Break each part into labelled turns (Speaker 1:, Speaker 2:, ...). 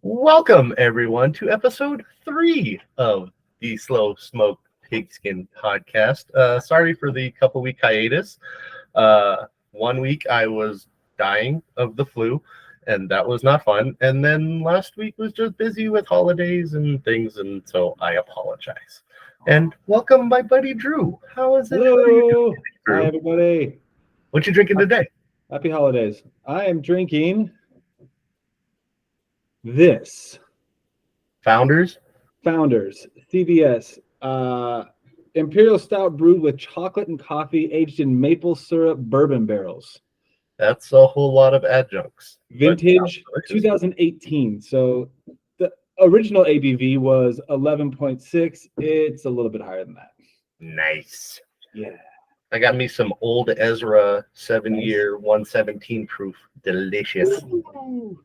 Speaker 1: Welcome, everyone, to episode 3 of the Slow Smoke Pigskin podcast. Sorry for the couple-week hiatus. 1 week I was dying of the flu, and that was not fun. And then last week was just busy with holidays and things, and so I apologize. And welcome, my buddy Drew. How is it?
Speaker 2: Hello.
Speaker 1: Drew?
Speaker 2: Hi, everybody.
Speaker 1: What you drinking today?
Speaker 2: Happy holidays. I am drinking this
Speaker 1: Founders?
Speaker 2: Founders CVS Imperial Stout brewed with chocolate and coffee, aged in maple syrup bourbon barrels.
Speaker 1: That's a whole lot of adjuncts.
Speaker 2: Vintage 2018. So the original ABV was 11.6. It's a little bit higher than that.
Speaker 1: Nice.
Speaker 2: Yeah.
Speaker 1: I got me some old Ezra 7-year 117 proof. Delicious.
Speaker 2: Ooh.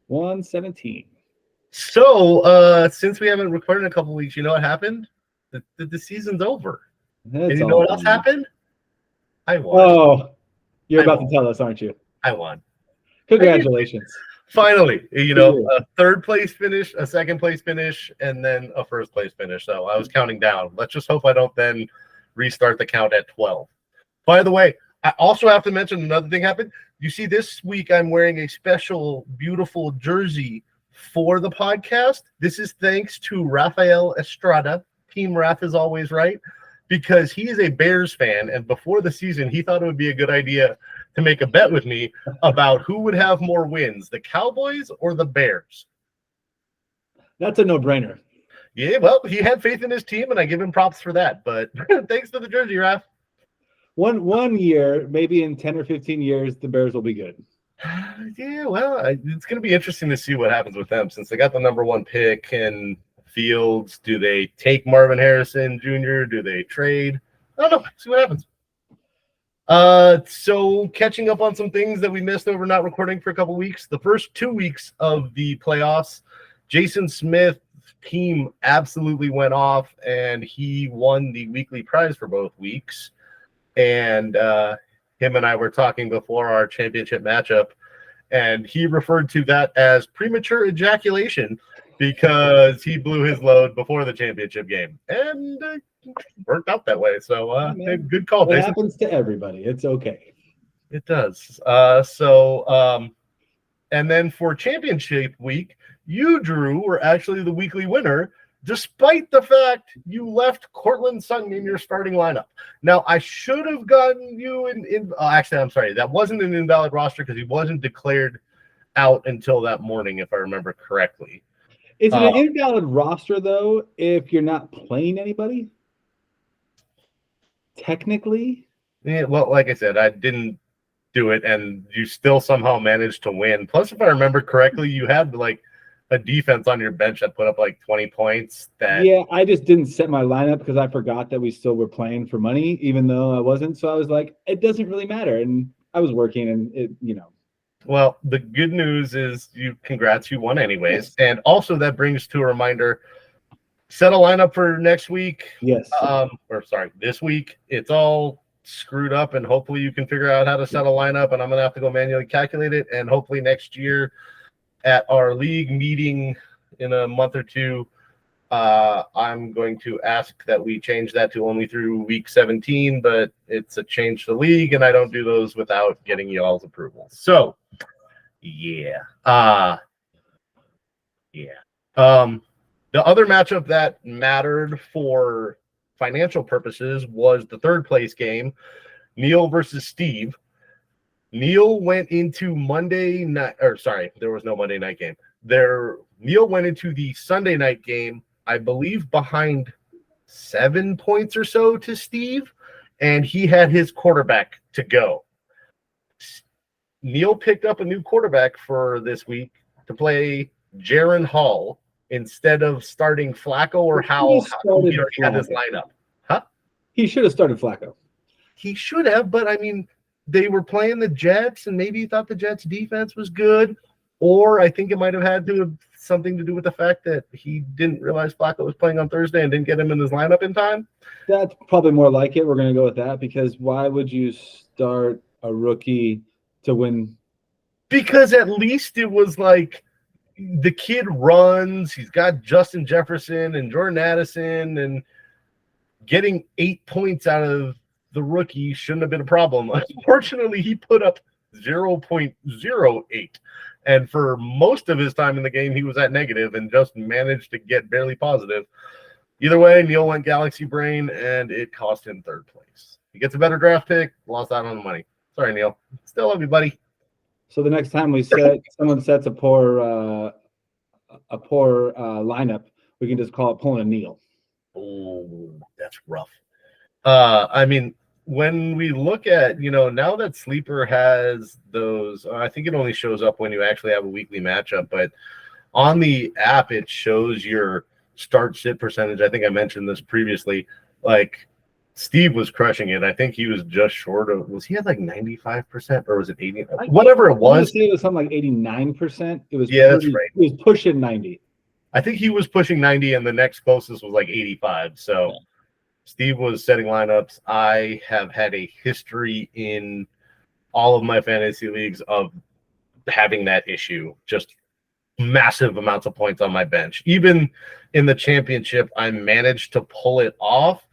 Speaker 2: 117.
Speaker 1: So, since we haven't recorded in a couple weeks, you know what happened? The season's over. And you know what else happened? I won.
Speaker 2: Oh, you're about to tell us, aren't you?
Speaker 1: I won.
Speaker 2: Congratulations.
Speaker 1: Finally, a third place finish, a second place finish, and then a first place finish. So I was counting down. Let's just hope I don't then restart the count at 12. By the way, I also have to mention another thing happened. You see, this week I'm wearing a special, beautiful jersey for the podcast. This is thanks to Rafael Estrada. Team Raf is always right, because he is a Bears fan, and before the season, he thought it would be a good idea to make a bet with me about who would have more wins, the Cowboys or the Bears.
Speaker 2: That's a no-brainer.
Speaker 1: Yeah, well, he had faith in his team, and I give him props for that. But thanks to the jersey, Raf.
Speaker 2: One year, maybe in 10 or 15 years, the Bears will be good.
Speaker 1: Yeah, well, it's going to be interesting to see what happens with them since they got the number 1 pick and Fields. Do they take Marvin Harrison Jr.? Do they trade? I don't know. See what happens. So catching up on some things that we missed over not recording for a couple weeks. The first 2 weeks of the playoffs, Jason Smith's team absolutely went off, and he won the weekly prize for both weeks. And him and I were talking before our championship matchup, and he referred to that as premature ejaculation because he blew his load before the championship game, and worked out that way. So good call,
Speaker 2: It
Speaker 1: Jason.
Speaker 2: happens to everybody. It's okay.
Speaker 1: It does. And then for championship week, you, Drew, were actually the weekly winner, despite the fact you left Cortland Sutton in your starting lineup. Now, I should have gotten you actually, I'm sorry. That wasn't an invalid roster because he wasn't declared out until that morning, if I remember correctly.
Speaker 2: Is it an invalid roster, though, if you're not playing anybody? Technically?
Speaker 1: Yeah, well, like I said, I didn't do it, and you still somehow managed to win. Plus, if I remember correctly, you had a defense on your bench that put up 20 points.
Speaker 2: Yeah, I just didn't set my lineup because I forgot that we still were playing for money, even though I wasn't. So I was like, it doesn't really matter. And I was working, and
Speaker 1: Well, the good news is congrats, you won anyways. Yes. And also that brings to a reminder, set a lineup for next week.
Speaker 2: Yes.
Speaker 1: This week. It's all screwed up, and hopefully you can figure out how to set a lineup, and I'm going to have to go manually calculate it. And hopefully next year at our league meeting in a month or two, I'm going to ask that we change that to only through week 17, but it's a change to the league, and I don't do those without getting y'all's approval. So, yeah. The other matchup that mattered for financial purposes was the third place game, Neil versus Steve. Neil went into Monday night, there was no Monday night game. Neil went into the Sunday night game, I believe, behind 7 points or so to Steve, and he had his quarterback to go. Neil picked up a new quarterback for this week to play Jaron Hall instead of starting Flacco or Howell. He already had his lineup. Huh?
Speaker 2: He should have started Flacco.
Speaker 1: He should have, but I mean, they were playing the Jets, and maybe he thought the Jets' defense was good, or I think it might have had something to do with the fact that he didn't realize Flacco was playing on Thursday and didn't get him in his lineup in time.
Speaker 2: That's probably more like it. We're going to go with that, because why would you start a rookie to win?
Speaker 1: Because at least it was the kid runs. He's got Justin Jefferson and Jordan Addison, and getting 8 points out of the rookie shouldn't have been a problem. Unfortunately, he put up 0.08. And for most of his time in the game, he was at negative and just managed to get barely positive. Either way, Neil went Galaxy Brain, and it cost him third place. He gets a better draft pick, lost out on the money. Sorry, Neil. Still love you, buddy.
Speaker 2: So the next time someone sets a poor lineup, we can just call it pulling a Neil.
Speaker 1: Oh, that's rough. I mean, when we look at, now that Sleeper has those, I think it only shows up when you actually have a weekly matchup, but on the app, it shows your start sit percentage. I think I mentioned this previously. Like, Steve was crushing it. I think he was just short of, was he at like 95% or was it 80? Whatever it was.
Speaker 2: It was something like 89%. It was,
Speaker 1: that's right.
Speaker 2: It was pushing 90.
Speaker 1: I think he was pushing 90 and the next closest was like 85. So yeah. Steve was setting lineups. I have had a history in all of my fantasy leagues of having that issue. Just massive amounts of points on my bench. Even in the championship, I managed to pull it off,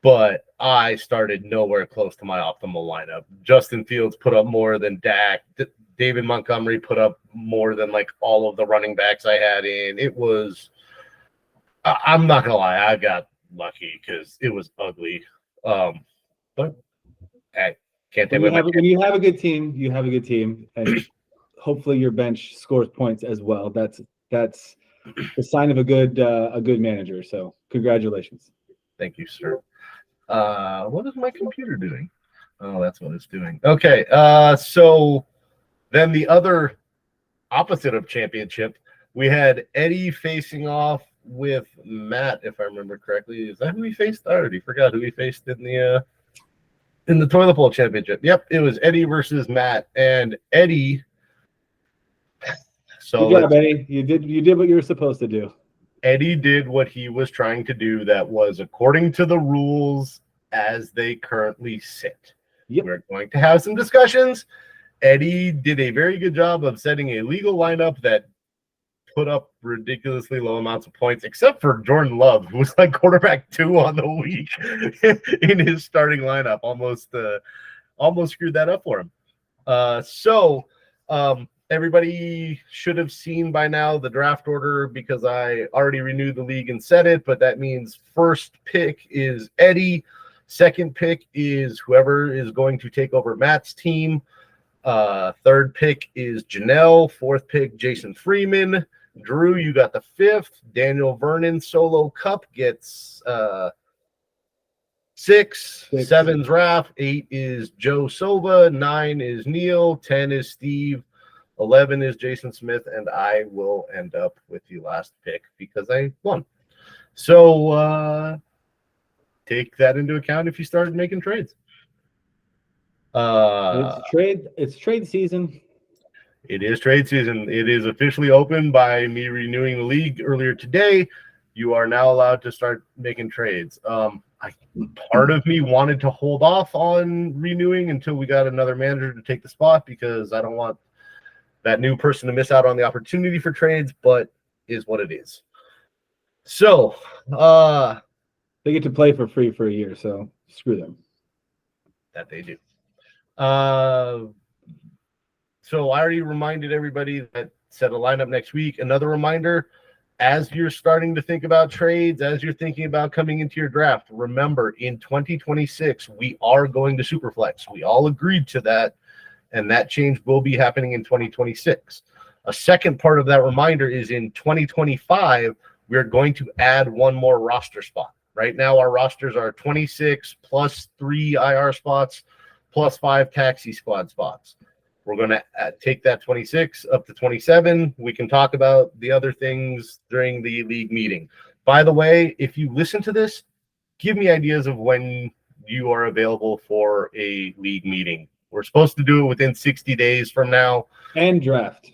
Speaker 1: but I started nowhere close to my optimal lineup. Justin Fields put up more than Dak. David Montgomery put up more than like all of the running backs I had in. It was, I'm not going to lie, I got lucky because it was ugly. But hey, can't take
Speaker 2: when you have a good team, you have a good team. And hopefully your bench scores points as well. That's the sign of a good manager. So congratulations.
Speaker 1: Thank you, sir. What is my computer doing? Oh, that's what it's doing. Okay. So then the other opposite of championship, we had Eddie facing off with Matt, if I remember correctly. Is that who he faced? I already forgot who he faced in the toilet bowl championship. Yep, it was Eddie versus Matt, and Eddie. So
Speaker 2: good job, Eddie. You did what you were supposed to do.
Speaker 1: Eddie did what he was trying to do. That was according to the rules as they currently sit.
Speaker 2: Yep.
Speaker 1: We're going to have some discussions. Eddie did a very good job of setting a legal lineup that put up ridiculously low amounts of points, except for Jordan Love, who was like quarterback 2 on the week in his starting lineup. Almost screwed that up for him. Everybody should have seen by now the draft order because I already renewed the league and said it, but that means first pick is Eddie. Second pick is whoever is going to take over Matt's team. Third pick is Janelle. Fourth pick, Jason Freeman. Drew, you got the fifth. Daniel Vernon solo cup gets 6. 7's Raph. 8 is Joe Sova. 9 is Neil. 10 is Steve. 11 is Jason Smith, and I will end up with the last pick because I won. So take that into account if you started making trades.
Speaker 2: It's trade season.
Speaker 1: It is trade season. It is officially open by me renewing the league earlier today. You are now allowed to start making trades. Part of me wanted to hold off on renewing until we got another manager to take the spot because I don't want that new person to miss out on the opportunity for trades, but is what it is. So
Speaker 2: they get to play for free for a year, so screw them.
Speaker 1: That they do. So I already reminded everybody that set a lineup next week. Another reminder, as you're starting to think about trades, as you're thinking about coming into your draft, remember in 2026, we are going to Superflex. We all agreed to that, and that change will be happening in 2026. A second part of that reminder is in 2025, we're going to add one more roster spot. Right now, our rosters are 26 plus 3 IR spots plus 5 taxi squad spots. We're going to take that 26 up to 27. We can talk about the other things during the league meeting. By the way, if you listen to this, give me ideas of when you are available for a league meeting. We're supposed to do it within 60 days from now.
Speaker 2: And draft.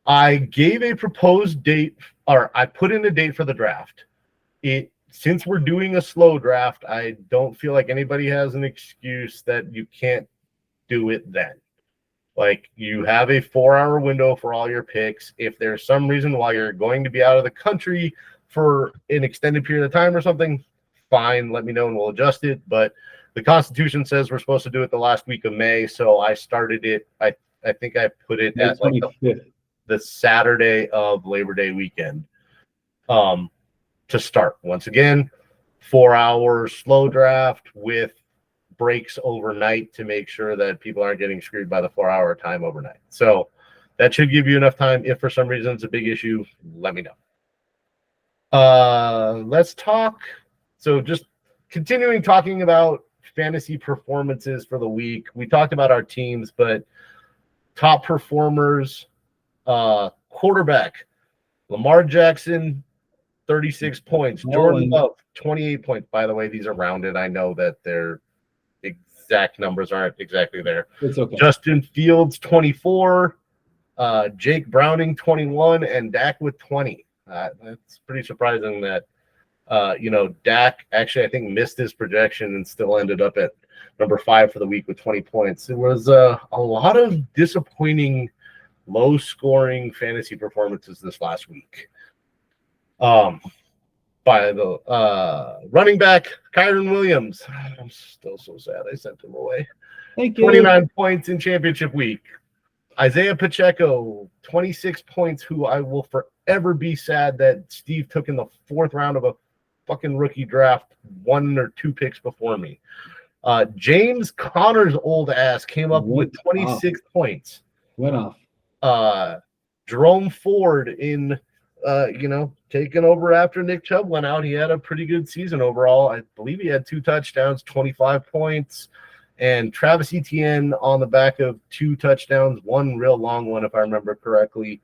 Speaker 1: I gave a proposed date, or I put in a date for the draft. Since we're doing a slow draft, I don't feel like anybody has an excuse that you can't do it then. Like, you have a 4-hour window for all your picks. If there's some reason why you're going to be out of the country for an extended period of time or something, fine, let me know and we'll adjust it. But the Constitution says we're supposed to do it the last week of May, so I started it. I think I put it
Speaker 2: May
Speaker 1: at like
Speaker 2: 25th.
Speaker 1: the Saturday of Labor Day weekend to start. Once again, 4-hour slow draft with breaks overnight to make sure that people aren't getting screwed by the 4-hour time overnight. So that should give you enough time. If for some reason it's a big issue, let me know. Let's talk. So just continuing talking about fantasy performances for the week. We talked about our teams, but top performers, quarterback, Lamar Jackson, 36 points. Jordan Love, 28 points. By the way, these are rounded. I know that their exact numbers aren't exactly there.
Speaker 2: It's okay.
Speaker 1: Justin Fields, 24. Jake Browning, 21. And Dak with 20. That's pretty surprising that, Dak actually, I think, missed his projection and still ended up at number 5 for the week with 20 points. It was a lot of disappointing, low-scoring fantasy performances this last week. By the running back, Kyron Williams. I'm still so sad I sent him away.
Speaker 2: Thank you.
Speaker 1: 29 points in championship week. Isaiah Pacheco, 26 points, who I will forever be sad that Steve took in the 4th round of a fucking rookie draft, 1 or 2 picks before me. James Conner's old ass came up with 26 points.
Speaker 2: Went off.
Speaker 1: Jerome Ford in, taking over after Nick Chubb went out. He had a pretty good season overall. I believe he had 2 touchdowns, 25 points. And Travis Etienne on the back of 2 touchdowns, 1 real long one, if I remember correctly,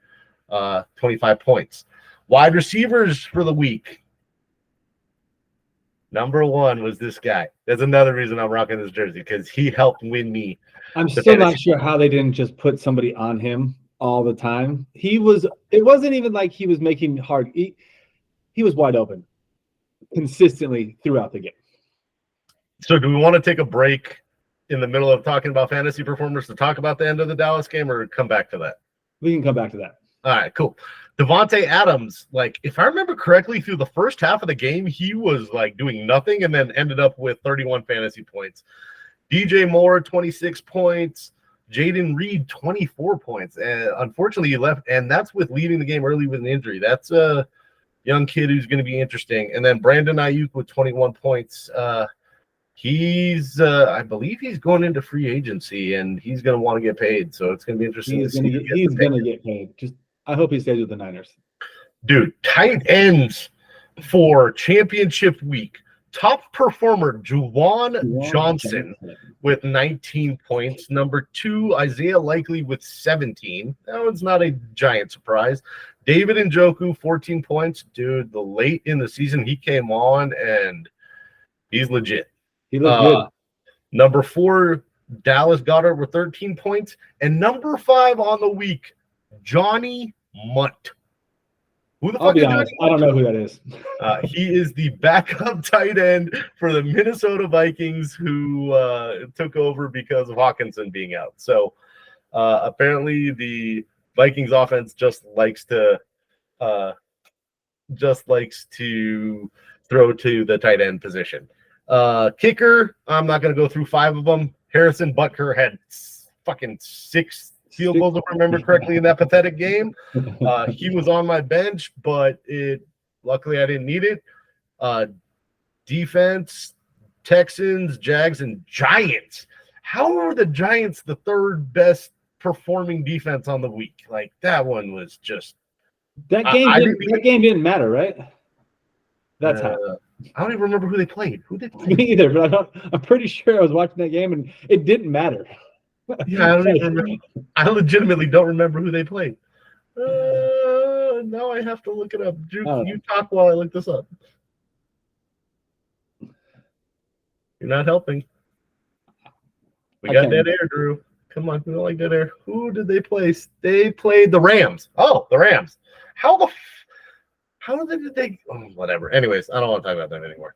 Speaker 1: 25 points. Wide receivers for the week. Number 1 was this guy. That's another reason I'm rocking this jersey, because he helped win me.
Speaker 2: I'm still not sure how they didn't just put somebody on him all the time. It wasn't even like he was making hard. He was wide open consistently throughout the game.
Speaker 1: So do we want to take a break in the middle of talking about fantasy performers to talk about the end of the Dallas game, or come back to that?
Speaker 2: We can come back to that.
Speaker 1: All right, cool. Devontae Adams, like, if I remember correctly, through the first half of the game, he was like doing nothing and then ended up with 31 fantasy points. DJ Moore, 26 points. Jaden Reed, 24 points. And unfortunately, he left, and that's with leaving the game early with an injury. That's a young kid who's going to be interesting. And then Brandon Ayuk with 21 points. He's, I believe he's going into free agency, and he's going to want to get paid. So it's going to be interesting to see.
Speaker 2: He's going to get paid. I hope he stays with the Niners.
Speaker 1: Dude, tight ends for championship week. Top performer, Juwan Johnson with 19 points. Number 2, Isaiah Likely with 17. That one's not a giant surprise. David Njoku, 14 points. Dude, the late in the season, he came on, and he's legit.
Speaker 2: He looked good.
Speaker 1: Number 4, Dallas Goedert with 13 points. And number 5 on the week, Johnny Munt. Who the fuck is
Speaker 2: honest, I don't know who that is.
Speaker 1: He is the backup tight end for the Minnesota Vikings, who took over because of Hawkinson being out. So apparently the Vikings offense just likes to throw to the tight end position. Kicker, I'm not going to go through 5 of them. Harrison Butker had fucking 6 field goals, if I remember correctly, in that pathetic game. He was on my bench, but luckily I didn't need it. Defense, Texans, Jags, and Giants. How are the Giants the 3rd best performing defense on the week? Like, that one was just
Speaker 2: that game didn't matter, right? That's how.
Speaker 1: I don't even remember who they played. Who did
Speaker 2: Me either, but I'm pretty sure I was watching that game and it didn't matter.
Speaker 1: Yeah, I don't even remember. I legitimately don't remember who they played. Now I have to look it up. Drew, you talk while I look this up. You're not helping. We got dead air, Drew. Come on, we don't like dead air. Who did they play? They played the Rams. Oh, the Rams. How did they? Oh, whatever. Anyways, I don't want to talk about that anymore.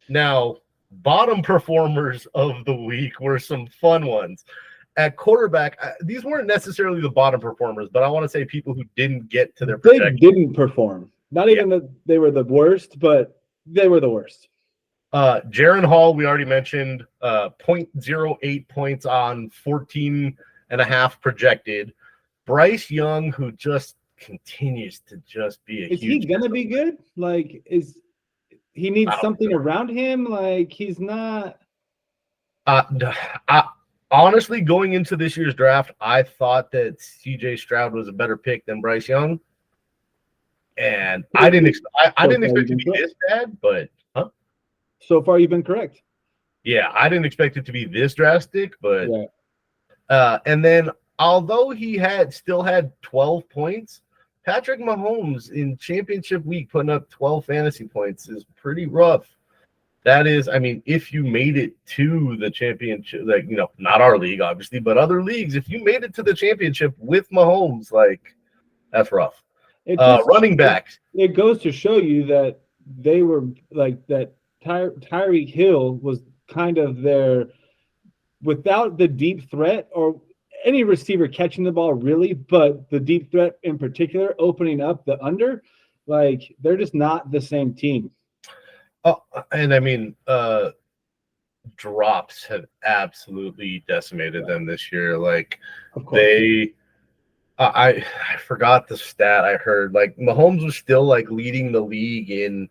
Speaker 1: Now, bottom performers of the week were some fun ones. at quarterback, these weren't necessarily the bottom performers, but I want to say people who didn't get to their
Speaker 2: They
Speaker 1: projection.
Speaker 2: didn't perform. Not even that they were the worst, but they were the worst.
Speaker 1: Jaron Hall, we already mentioned, 0.08 points on 14.5 projected. Bryce Young, who just continues to just be a
Speaker 2: Is
Speaker 1: huge.
Speaker 2: he gonna be good? Like, he needs something around him? Like, he's not.
Speaker 1: Honestly, going into this year's draft, I thought that CJ Stroud was a better pick than Bryce Young, and I didn't expect it to be this bad, but
Speaker 2: so far you've been correct.
Speaker 1: Yeah, I didn't expect it to be this drastic, but
Speaker 2: yeah.
Speaker 1: And then although he still had 12 points, Patrick Mahomes in championship week putting up 12 fantasy points is pretty rough. That is, I mean, if you made it to the championship, like, not our league, obviously, but other leagues, if you made it to the championship with Mahomes, like, that's rough. Running backs.
Speaker 2: It goes to show you that they were like that. Tyreek Hill was kind of their, without the deep threat or any receiver catching the ball really, but the deep threat in particular, opening up the under, like, they're just not the same team.
Speaker 1: Oh, and I mean, drops have absolutely decimated them this year. Like, I forgot the stat I heard. Like, Mahomes was still like leading the league in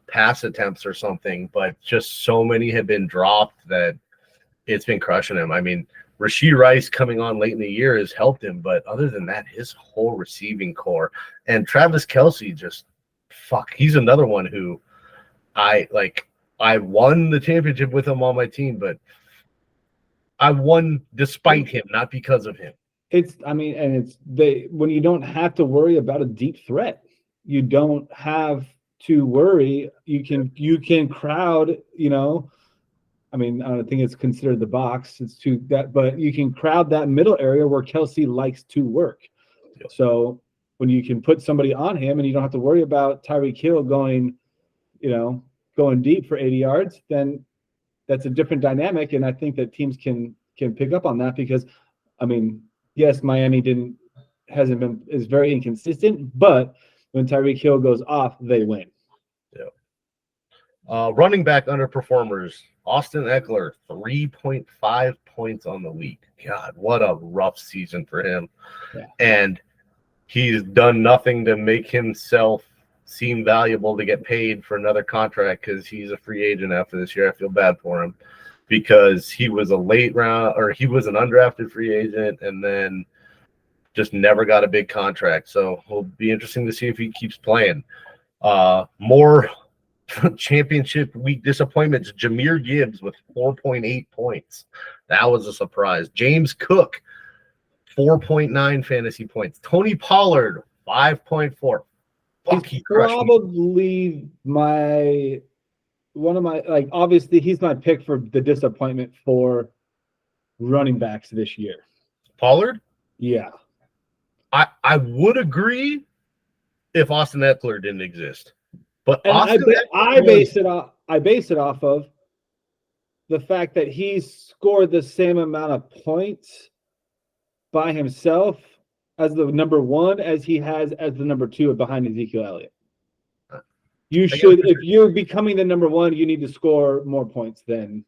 Speaker 1: pass attempts or something, but just so many have been dropped that it's been crushing him. I mean, Rashee Rice coming on late in the year has helped him, but other than that, his whole receiving core and Travis Kelce he's another one who I won the championship with him on my team, but I won despite him, not because of him.
Speaker 2: When you don't have to worry about a deep threat, you don't have to worry. You can crowd, I mean, I don't think it's considered the box. But you can crowd that middle area where Kelce likes to work. Yep. So when you can put somebody on him and you don't have to worry about Tyreek Hill going deep for 80 yards, then that's a different dynamic. And I think that teams can pick up on that because, I mean, yes, Miami is very inconsistent, but when Tyreek Hill goes off, they win.
Speaker 1: Yeah. Running back underperformers. Austin Eckler, 3.5 points on the week. God, what a rough season for him.
Speaker 2: Yeah.
Speaker 1: And he's done nothing to make himself seem valuable to get paid for another contract because he's a free agent after this year. I feel bad for him because he was he was an undrafted free agent and then just never got a big contract. So it'll be interesting to see if he keeps playing. More championship week disappointments. Jahmyr Gibbs with 4.8 points. That was a surprise. James Cook, 4.9 fantasy points. Tony Pollard, 5.4.
Speaker 2: He's probably obviously he's my pick for the disappointment for running backs this year.
Speaker 1: Pollard?
Speaker 2: Yeah.
Speaker 1: I would agree if Austin Eckler didn't exist. But
Speaker 2: I base it off of the fact that he's scored the same amount of points by himself as the number one as he has as the number two behind Ezekiel Elliott. If you're becoming the number one, you need to score more points than.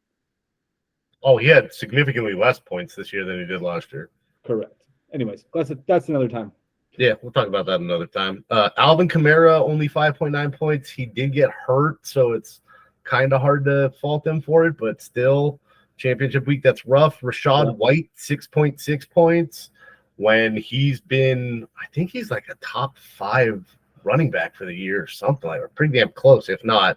Speaker 1: Oh, he had significantly less points this year than he did last year.
Speaker 2: Correct. Anyways, that's another time.
Speaker 1: Yeah, we'll talk about that another time. Alvin Kamara, only 5.9 points. He did get hurt, so it's kind of hard to fault him for it, but still, championship week, that's rough. Rachaad White, 6.6 points when he's been, I think he's like a top 5 running back for the year or something like that. Pretty damn close, if not.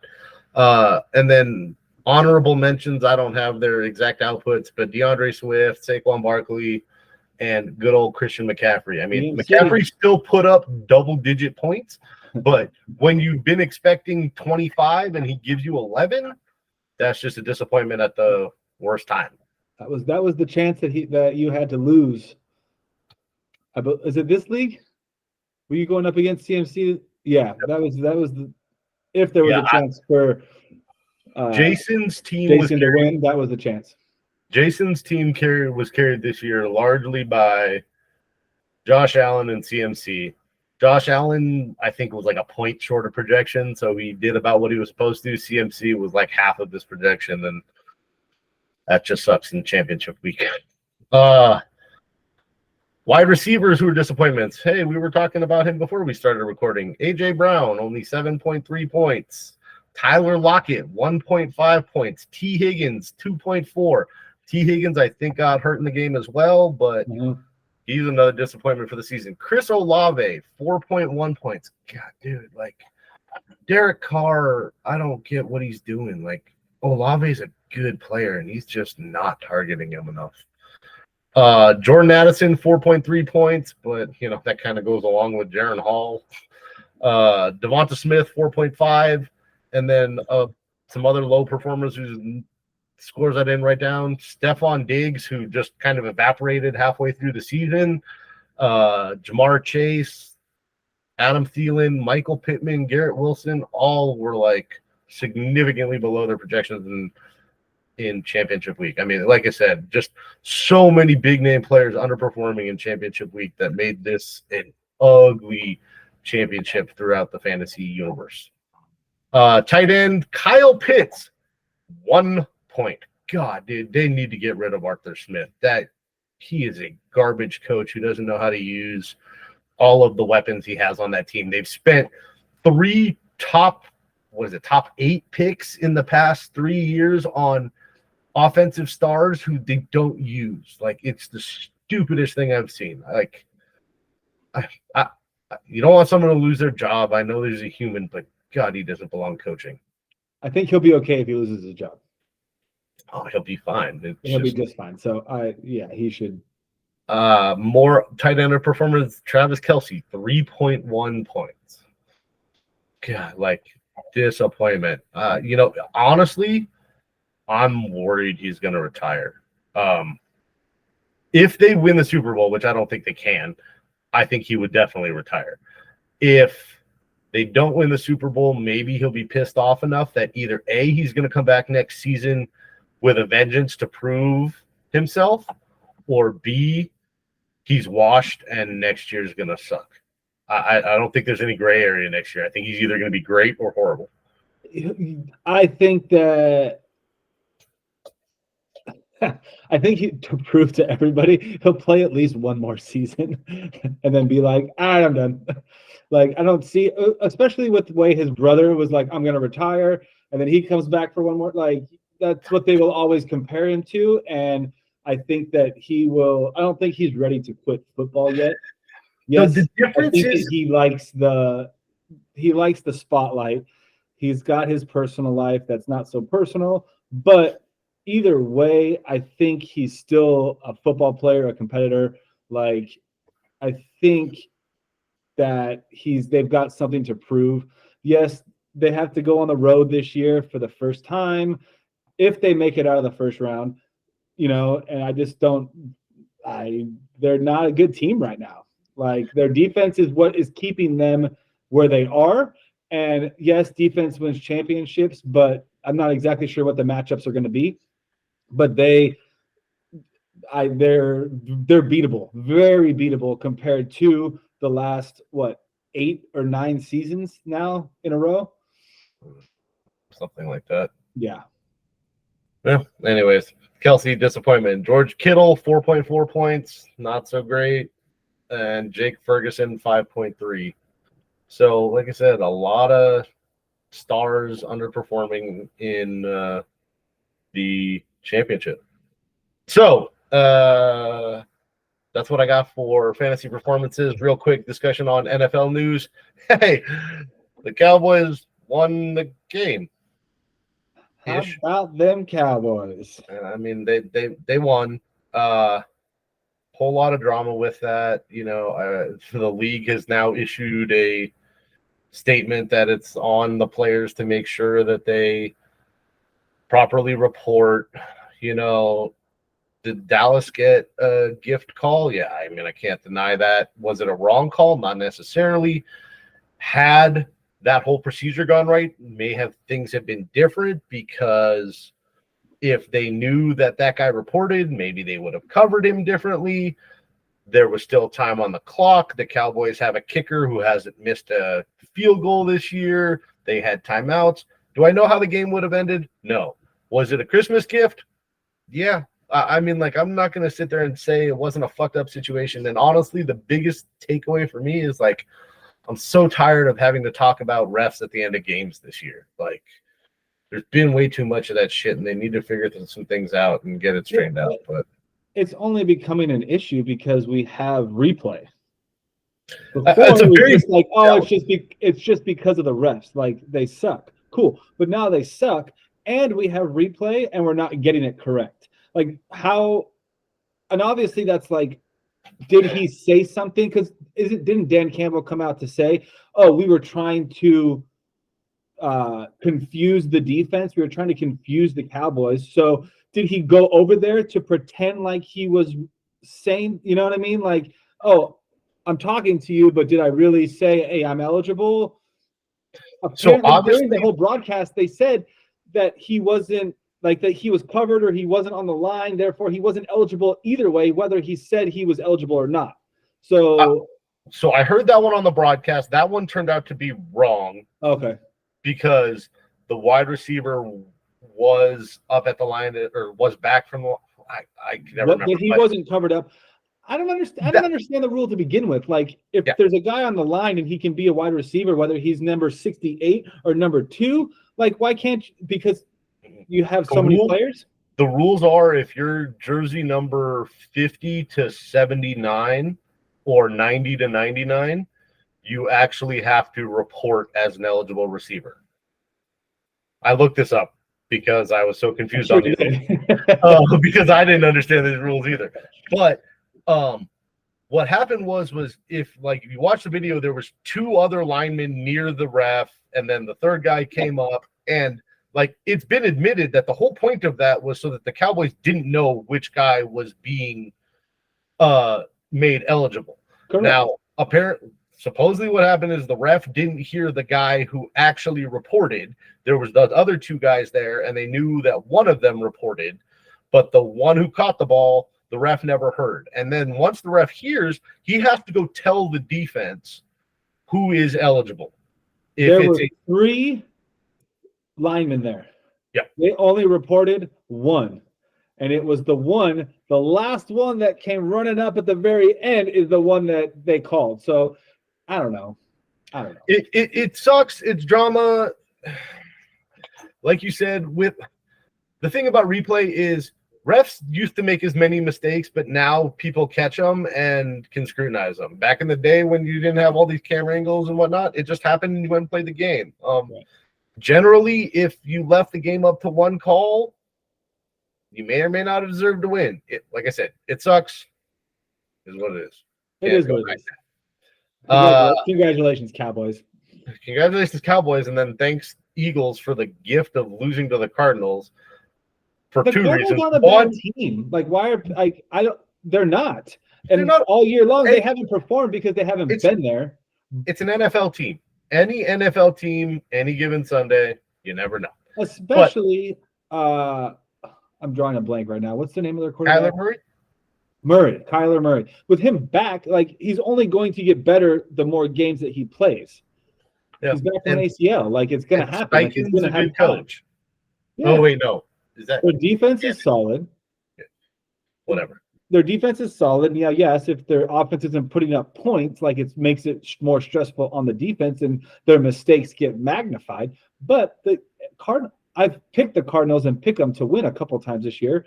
Speaker 1: And then honorable mentions, I don't have their exact outputs, but DeAndre Swift, Saquon Barkley, and good old Christian McCaffrey. I mean, McCaffrey still put up double-digit points, but when you've been expecting 25 and he gives you 11, that's just a disappointment at the worst time.
Speaker 2: That was the chance that you had to lose. Is it this league? Were you going up against CMC? Yeah, that was if there was a chance for
Speaker 1: Jason's team
Speaker 2: to win. That was the chance.
Speaker 1: Jason's team was carried this year largely by Josh Allen and CMC. Josh Allen, I think, was like a point short of projection, so he did about what he was supposed to. CMC was like half of this projection, and that just sucks in championship week. Wide receivers who are disappointments. Hey, we were talking about him before we started recording. A.J. Brown, only 7.3 points. Tyler Lockett, 1.5 points. T. Higgins, 2.4. T. Higgins, I think, got hurt in the game as well, but he's another disappointment for the season. Chris Olave, 4.1 points. God, dude, like, Derek Carr, I don't get what he's doing. Like, Olave's a good player, and he's just not targeting him enough. Jordan Addison, 4.3 points, but, that kind of goes along with Jaron Hall. Devonta Smith, 4.5, and then some other low performers whose scores I didn't write down. Stephon Diggs, who just kind of evaporated halfway through the season. Jamar Chase, Adam Thielen, Michael Pittman, Garrett Wilson, all were like significantly below their projections in championship week. I mean, like I said, just so many big name players underperforming in championship week that made this an ugly championship throughout the fantasy universe. Tight end Kyle Pitts, 1 point. God, dude, they need to get rid of Arthur Smith. He is a garbage coach who doesn't know how to use all of the weapons he has on that team. They've spent 3 top 8 picks in the past 3 years on offensive stars who they don't use. Like, it's the stupidest thing I've seen. Like, you don't want someone to lose their job. I know there's a human, but God, he doesn't belong coaching.
Speaker 2: I think he'll be okay if he loses his job.
Speaker 1: Oh, he'll be fine.
Speaker 2: He'll be just fine. So he should.
Speaker 1: More tight end performers. Travis Kelce, 3.1 points. God, like, disappointment. Honestly, I'm worried he's going to retire. If they win the Super Bowl, which I don't think they can, I think he would definitely retire. If they don't win the Super Bowl, maybe he'll be pissed off enough that either A, he's going to come back next season with a vengeance to prove himself, or B, he's washed and next year's going to suck. I don't think there's any gray area next year. I think he's either going to be great or horrible.
Speaker 2: I think that to prove to everybody, he'll play at least one more season and then be like, all right, I'm done. Like, I don't see, especially with the way his brother was like, I'm going to retire. And then he comes back for one more. Like, that's what they will always compare him to. And I think that I don't think he's ready to quit football yet. Yes,
Speaker 1: the difference is
Speaker 2: he likes the spotlight. He's got his personal life that's not so personal, but either way, I think he's still a football player, a competitor. Like, I think that they've got something to prove. Yes, they have to go on the road this year for the first time if they make it out of the first round, and I just they're not a good team right now. Like, their defense is what is keeping them where they are. And yes, defense wins championships, but I'm not exactly sure what the matchups are going to be. But they're beatable, very beatable compared to the last 8 or 9 seasons now in a row.
Speaker 1: Something like that.
Speaker 2: Yeah.
Speaker 1: Well, anyways, Kelce, disappointment. George Kittle, 4.4 points, not so great. And Jake Ferguson, 5.3. So, like I said, a lot of stars underperforming in the championship. So, that's what I got for fantasy performances. Real quick discussion on NFL news. Hey, the Cowboys won the game.
Speaker 2: How about them Cowboys?
Speaker 1: I mean, they won. Whole lot of drama with that. The league has now issued a statement that it's on the players to make sure that they properly report. Did Dallas get a gift call? Yeah, I mean, I can't deny that. Was it a wrong call? Not necessarily. Had that whole procedure gone right, things have been different because If they knew that guy reported, maybe they would have covered him differently. There was still time on the clock. The Cowboys have a kicker who hasn't missed a field goal this year. They had timeouts. Do I know how the game would have ended? No. Was it a Christmas gift? Yeah. I mean, like, I'm not going to sit there and say it wasn't a fucked up situation. And honestly, the biggest takeaway for me is, like, I'm so tired of having to talk about refs at the end of games this year. Like, there's been way too much of that shit, and they need to figure some things out and get it straightened out. But
Speaker 2: it's only becoming an issue because we have replay.
Speaker 1: Before
Speaker 2: it was just like, oh, it's just because of the refs. Like, they suck. Cool. But now they suck, and we have replay, and we're not getting it correct. Like, how – and obviously that's like, did he say something? Because didn't Dan Campbell come out to say, oh, we were trying to confuse the defense. We were trying to confuse the Cowboys. So did he go over there to pretend like he was saying, you know what I mean? Like, oh, I'm talking to you, but did I really say, hey, I'm eligible? Apparently, so obviously, during the whole broadcast, they said that he wasn't, like, that he was covered or he wasn't on the line. Therefore, he wasn't eligible either way, whether he said he was eligible or not. So
Speaker 1: I heard that one on the broadcast. That one turned out to be wrong.
Speaker 2: Okay.
Speaker 1: Because the wide receiver was up at the line or was back from the I never remember.
Speaker 2: He wasn't covered up. I don't understand. I don't understand the rule to begin with. Like, if there's a guy on the line and he can be a wide receiver, whether he's number 68 or number 2, like, why can't you? Because you have so many players.
Speaker 1: The rules are, if you're jersey number 50 to 79 or 90 to 99, you actually have to report as an eligible receiver. I looked this up because I was so confused on these because I didn't understand these rules either. But what happened was if you watch the video, there was 2 other linemen near the ref, and then the third guy came up, and like, it's been admitted that the whole point of that was so that the Cowboys didn't know which guy was being made eligible. Correct. Now, supposedly what happened is the ref didn't hear the guy who actually reported. There was the other 2 guys there, and they knew that one of them reported, but the one who caught the ball, the ref never heard. And then once the ref hears, he has to go tell the defense who is eligible.
Speaker 2: There were 3 linemen there.
Speaker 1: Yeah.
Speaker 2: They only reported 1. And it was the last one that came running up at the very end is the one that they called. So I don't know.
Speaker 1: It sucks. It's drama. Like you said, with the thing about replay is refs used to make as many mistakes, but now people catch them and can scrutinize them. Back in the day when you didn't have all these camera angles and whatnot, it just happened and you went and played the game. Generally, if you left the game up to one call, you may or may not have deserved to win. Like I said, it sucks. Is what it is.
Speaker 2: It is what it is. Congratulations, Cowboys.
Speaker 1: Congratulations, Cowboys, and then thanks, Eagles, for the gift of losing to the Cardinals for 2 reasons.
Speaker 2: On a bad team. Like, why are I don't? They're not. And they're not, all year long they haven't performed because they haven't been there.
Speaker 1: It's an NFL team. Any NFL team, any given Sunday, you never know.
Speaker 2: Especially, I'm drawing a blank right now. What's the name of their quarterback? Kyler Murray. With him back, like, he's only going to get better the more games that he plays. Yeah. He's back from ACL. Like, it's going to happen. Like, he's going to have coach.
Speaker 1: Yeah. Oh wait, no. Is that
Speaker 2: their defense is solid?
Speaker 1: Yeah. Whatever.
Speaker 2: Their defense is solid. Yeah, yes. If their offense isn't putting up points, like, it makes it more stressful on the defense, and their mistakes get magnified. But I've picked the Cardinals and picked them to win a couple times this year.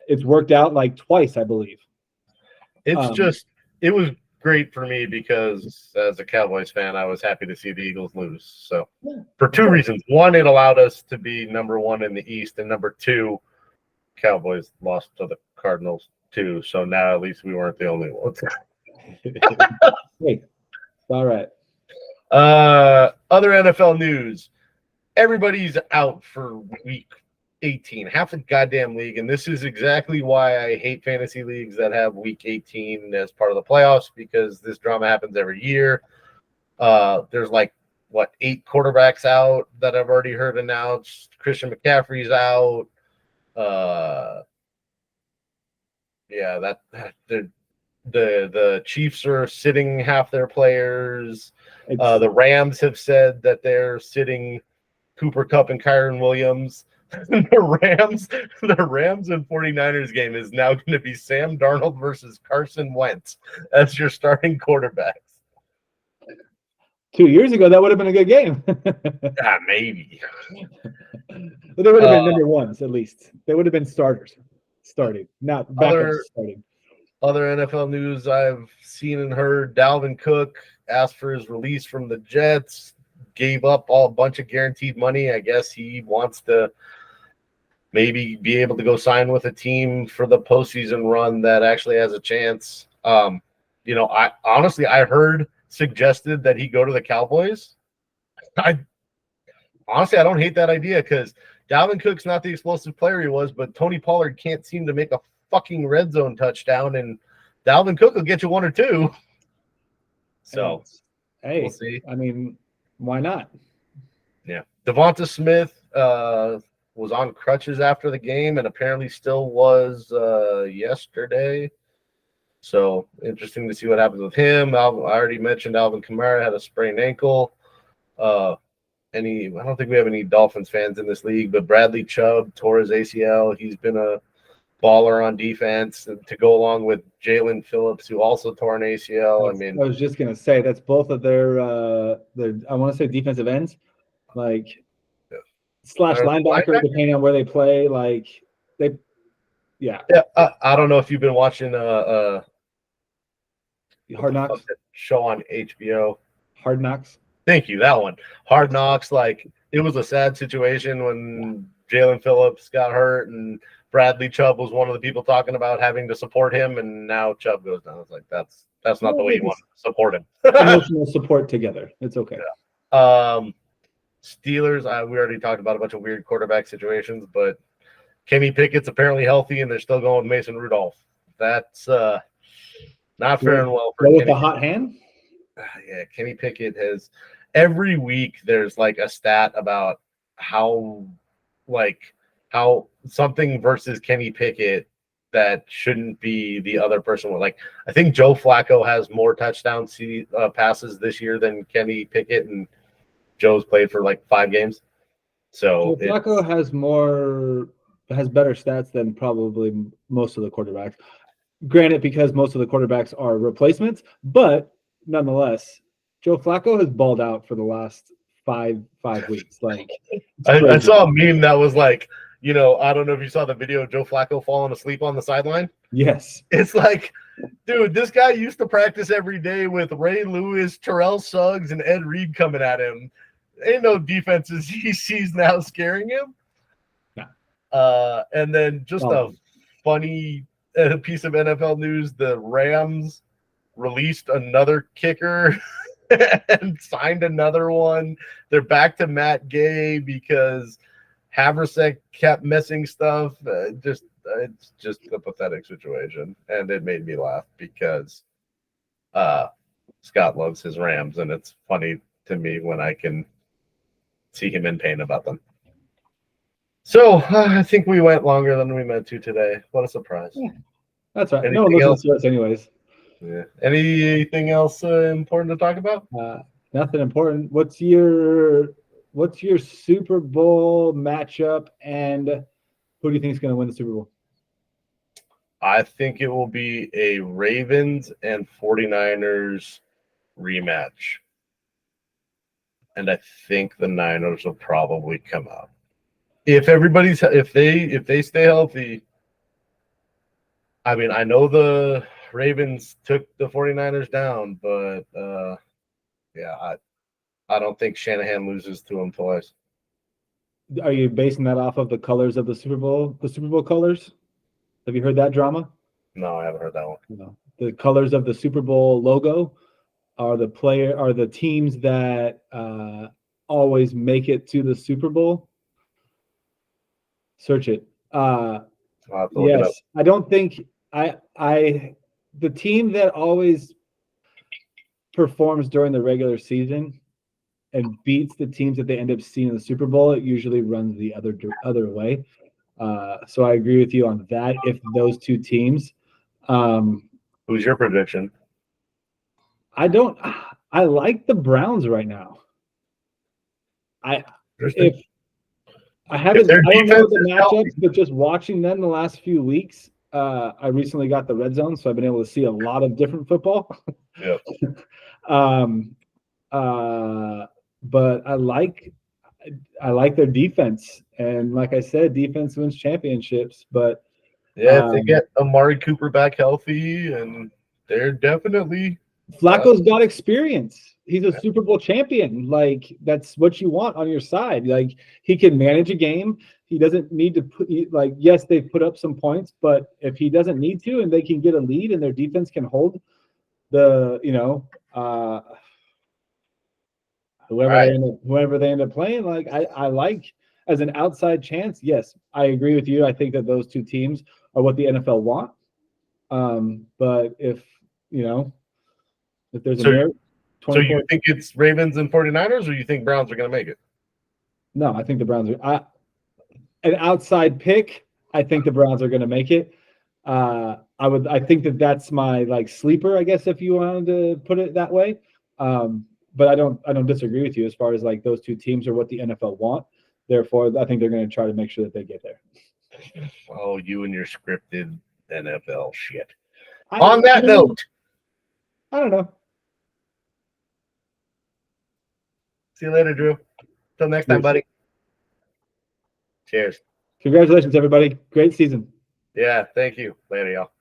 Speaker 2: It's worked out like twice, I believe.
Speaker 1: It was great for me because as a Cowboys fan, I was happy to see the Eagles lose. So for 2 reasons. 1, it allowed us to be number 1 in the East, and number 2, Cowboys lost to the Cardinals too. So now at least we weren't the only ones.
Speaker 2: Hey, all right.
Speaker 1: Other NFL news. Everybody's out for week 18, half the goddamn league, and this is exactly why I hate fantasy leagues that have week 18 as part of the playoffs, because this drama happens every year. There's 8 quarterbacks out that I've already heard announced. Christian McCaffrey's out. Yeah, the Chiefs are sitting half their players. The Rams have said that they're sitting Cooper Kupp and Kyron Williams. the Rams and 49ers game is now going to be Sam Darnold versus Carson Wentz as your starting quarterbacks.
Speaker 2: 2 years ago, that would have been a good game.
Speaker 1: Maybe.
Speaker 2: But they would have been number ones, at least. They would have been starting, not backups starting.
Speaker 1: Other NFL news I've seen and heard, Dalvin Cook asked for his release from the Jets, gave up a bunch of guaranteed money. I guess he wants to maybe be able to go sign with a team for the postseason run that actually has a chance. I heard suggested that he go to the Cowboys. I don't hate that idea because Dalvin Cook's not the explosive player he was, but Tony Pollard can't seem to make a fucking red zone touchdown, and Dalvin Cook will get you one or two. So,
Speaker 2: hey,
Speaker 1: we'll see.
Speaker 2: I mean, why not?
Speaker 1: Yeah. Devonta Smith was on crutches after the game and apparently still was yesterday. So, interesting to see what happens with him. I already mentioned Alvin Kamara had a sprained ankle. I don't think we have any Dolphins fans in this league, but Bradley Chubb tore his ACL. He's been a baller on defense to go along with Jalen Phillips, who also tore an ACL.
Speaker 2: I was just gonna say that's both of their I want to say defensive ends, like slash linebacker, depending on where they play. Like yeah.
Speaker 1: I don't know if you've been watching
Speaker 2: Hard Knocks
Speaker 1: show on HBO.
Speaker 2: Hard Knocks.
Speaker 1: Thank you. That one. Hard Knocks. Like, it was a sad situation when Jalen Phillips got hurt and Bradley Chubb was one of the people talking about having to support him, and now Chubb goes down. It's like that's not the way you want to support him.
Speaker 2: Emotional support together. It's okay.
Speaker 1: Yeah. Steelers. We already talked about a bunch of weird quarterback situations, but Kenny Pickett's apparently healthy, and they're still going with Mason Rudolph. That's not faring well for
Speaker 2: Kenny. With the hot hand.
Speaker 1: Yeah, Kenny Pickett has every week there's like a stat about how something versus Kenny Pickett that shouldn't be the other person. Like, I think Joe Flacco has more touchdown passes this year than Kenny Pickett, and Joe's played for like 5 games. So
Speaker 2: Flacco has better stats than probably most of the quarterbacks. Granted, because most of the quarterbacks are replacements, but nonetheless, Joe Flacco has balled out for the last five weeks. Like,
Speaker 1: I saw a meme that was like, I don't know if you saw the video of Joe Flacco falling asleep on the sideline.
Speaker 2: Yes.
Speaker 1: It's like, dude, this guy used to practice every day with Ray Lewis, Terrell Suggs, and Ed Reed coming at him. Ain't no defenses he sees now scaring him.
Speaker 2: No.
Speaker 1: And then just a funny piece of NFL news, the Rams released another kicker and signed another one. They're back to Matt Gay because Haversack kept missing stuff. It's just a pathetic situation, and it made me laugh because Scott loves his Rams, and it's funny to me when I can see him in pain about them. So I think we went longer than we meant to today. What a surprise!
Speaker 2: Yeah, that's right. No one listens to us anyways.
Speaker 1: Yeah. Anything else important to talk about?
Speaker 2: Nothing important. What's your Super Bowl matchup, and who do you think is going to win the Super Bowl?
Speaker 1: I think it will be a Ravens and 49ers rematch. And I think the Niners will probably come out. If they stay healthy. I mean, I know the Ravens took the 49ers down, but I don't think Shanahan loses to them twice.
Speaker 2: Are you basing that off of the colors of the Super Bowl colors? Have you heard that drama?
Speaker 1: No, I haven't heard that one.
Speaker 2: No. The colors of the Super Bowl logo are the teams that always make it to the Super Bowl. Search it. Yes, I don't think the team that always performs during the regular season and beats the teams that they end up seeing in the Super Bowl, it usually runs the other way. So I agree with you on that. If those two teams,
Speaker 1: Who's your prediction?
Speaker 2: I like the Browns right now. If I haven't,
Speaker 1: their
Speaker 2: I don't know
Speaker 1: defense
Speaker 2: the
Speaker 1: is
Speaker 2: matchups,
Speaker 1: healthy.
Speaker 2: but just watching them the last few weeks, I recently got the red zone, so I've been able to see a lot of different football.
Speaker 1: Yeah.
Speaker 2: But I like their defense, and like I said, defense wins championships. But
Speaker 1: Yeah, if they get Amari Cooper back healthy, and they're definitely
Speaker 2: Flacco's got experience. He's a Super Bowl champion. Like, that's what you want on your side. Like, he can manage a game. He doesn't need to put, like, yes, they've put up some points, but if he doesn't need to and they can get a lead and their defense can hold the, whoever they end up playing, like, I like as an outside chance. Yes, I agree with you. I think that those two teams are what the NFL want. But if there's
Speaker 1: so.
Speaker 2: a
Speaker 1: So you think it's Ravens and 49ers, or you think Browns are going to make it?
Speaker 2: No, I think the Browns are an outside pick. I think the Browns are going to make it. I think that's my like sleeper, I guess, if you wanted to put it that way. But I don't disagree with you as far as like those two teams are what the NFL want. Therefore, I think they're going to try to make sure that they get there.
Speaker 1: Oh, you and your scripted NFL shit. On that note,
Speaker 2: I don't know.
Speaker 1: See you later, Drew. Till next time, buddy. Cheers.
Speaker 2: Congratulations, everybody. Great season.
Speaker 1: Yeah, thank you. Later, y'all.